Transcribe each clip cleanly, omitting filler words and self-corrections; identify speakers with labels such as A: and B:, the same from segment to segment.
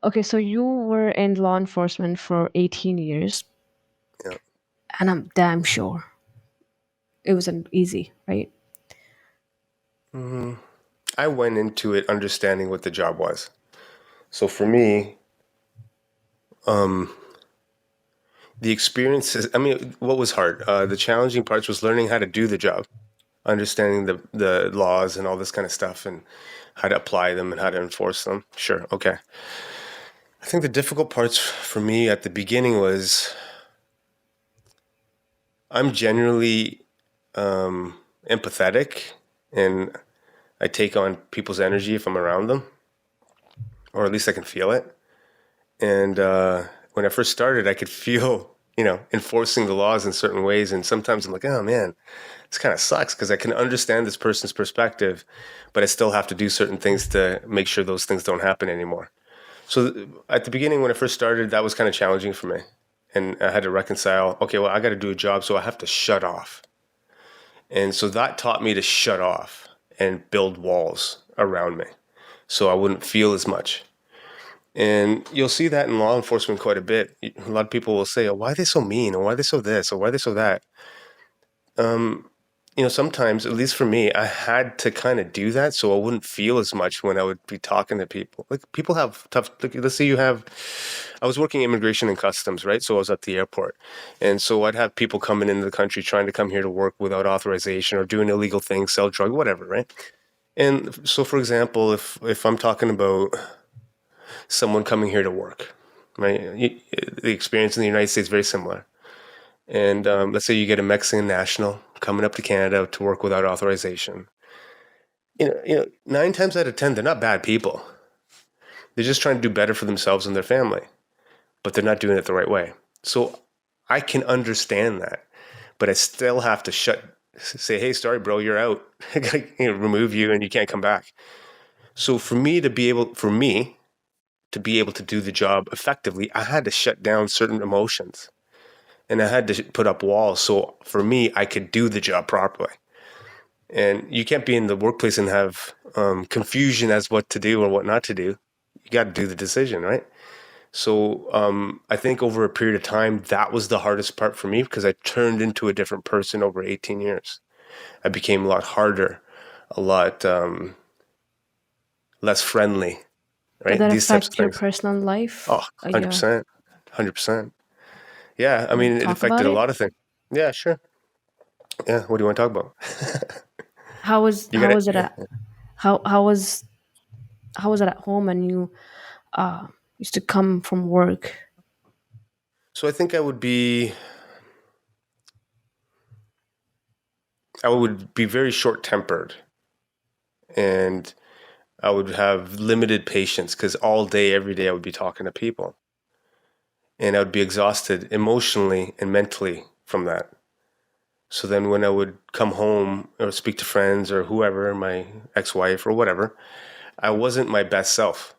A: Okay, so you were in law enforcement for 18 years,
B: Yeah.
A: and I'm damn sure it wasn't easy, right?
B: hmm I went into it understanding what the job was. So for me, the experiences, I mean, what was hard? The challenging parts was learning how to do the job, understanding the laws and all this kind of stuff and how to apply them and how to enforce them. Sure. Okay. I think the difficult parts for me at the beginning was I'm generally empathetic and I take on people's energy if I'm around them, or at least I can feel it. And when I first started, I could feel, enforcing the laws in certain ways. And sometimes I'm like, oh man, this kind of sucks because I can understand this person's perspective, but I still have to do certain things to make sure those things don't happen anymore. So at the beginning, when I first started, that was kind of challenging for me. And I had to reconcile, okay, well, I got to do a job, so I have to shut off. And so that taught me to shut off and build walls around me so I wouldn't feel as much. And you'll see that in law enforcement quite a bit. A lot of people will say, oh, why are they so mean? Or why are they so this? Or why are they so that? Sometimes, at least for me, I had to kind of do that so I wouldn't feel as much when I would be talking to people. Like people have tough. Like, let's say I was working immigration and customs, right? So I was at the airport, and so I'd have people coming into the country trying to come here to work without authorization or doing illegal things, sell drugs, whatever, right? And so, for example, if I'm talking about someone coming here to work, right, the experience in the United States is very similar. And let's say you get a Mexican national coming up to Canada to work without authorization. 9 times out of 10, they're not bad people. They're just trying to do better for themselves and their family, but they're not doing it the right way. So I can understand that, but I still have to say, hey, sorry, bro, you're out. I gotta remove you and you can't come back. So for me to be able to do the job effectively, I had to shut down certain emotions and I had to put up walls. So for me, I could do the job properly. And you can't be in the workplace and have confusion as what to do or what not to do. You got to do the decision, right? So I think over a period of time, that was the hardest part for me because I turned into a different person over 18 years. I became a lot harder, a lot less friendly,
A: Did
B: right?
A: that
B: These types of
A: affect your
B: things.
A: personal life?
B: Oh, 100%. 100%. Yeah, I
A: Can you
B: mean, it
A: talk
B: affected
A: about
B: a
A: it?
B: lot of things. Yeah, sure. Yeah, what do you want to talk about?
A: How was
B: You
A: how
B: got
A: was it
B: it.
A: at how was it at home and you used to come from work?
B: So I would be very short tempered and I would have limited patience because all day, every day, I would be talking to people and I would be exhausted emotionally and mentally from that. So then when I would come home or speak to friends or whoever, my ex-wife or whatever, I wasn't my best self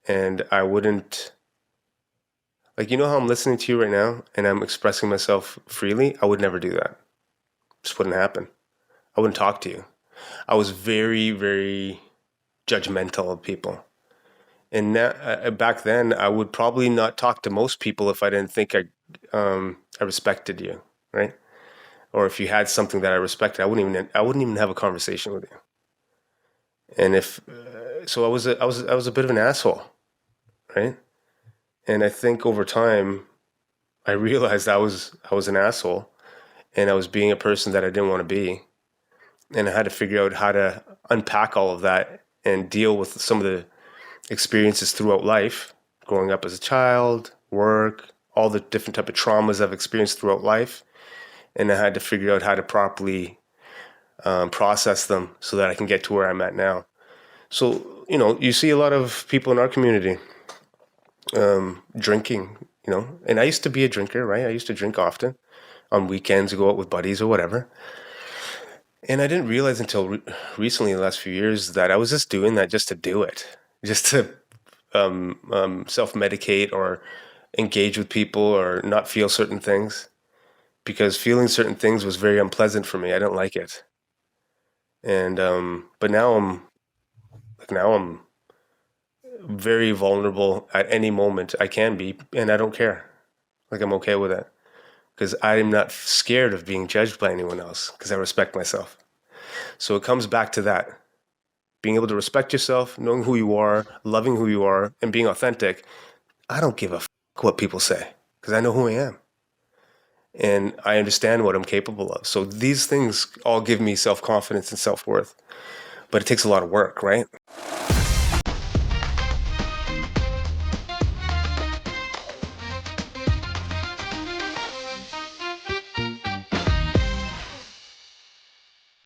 B: and I wouldn't, like, how I'm listening to you right now and I'm expressing myself freely. I would never do that. Just wouldn't happen. I wouldn't talk to you. I was very, very judgmental of people. And back then, I would probably not talk to most people if I didn't think I respected you, right? Or if you had something that I respected, I wouldn't even have a conversation with you. And if so, I was a bit of an asshole, right? And I think over time, I realized I was an asshole, and I was being a person that I didn't want to be, and I had to figure out how to unpack all of that and deal with some of the experiences throughout life, growing up as a child, work, all the different type of traumas I've experienced throughout life, and I had to figure out how to properly process them so that I can get to where I'm at now. So you see a lot of people in our community drinking, and I used to be a drinker, right? I used to drink often on weekends, go out with buddies or whatever. And I didn't realize until recently, in the last few years, that I was just doing that just to do it, just to self-medicate or engage with people or not feel certain things because feeling certain things was very unpleasant for me. I didn't like it. And but now I'm very vulnerable at any moment I can be, and I don't care. Like, I'm okay with it because I'm not scared of being judged by anyone else because I respect myself. So it comes back to that. Being able to respect yourself, knowing who you are, loving who you are, and being authentic. I don't give a what people say because I know who I am. And I understand what I'm capable of. So these things all give me self-confidence and self-worth. But it takes a lot of work, right?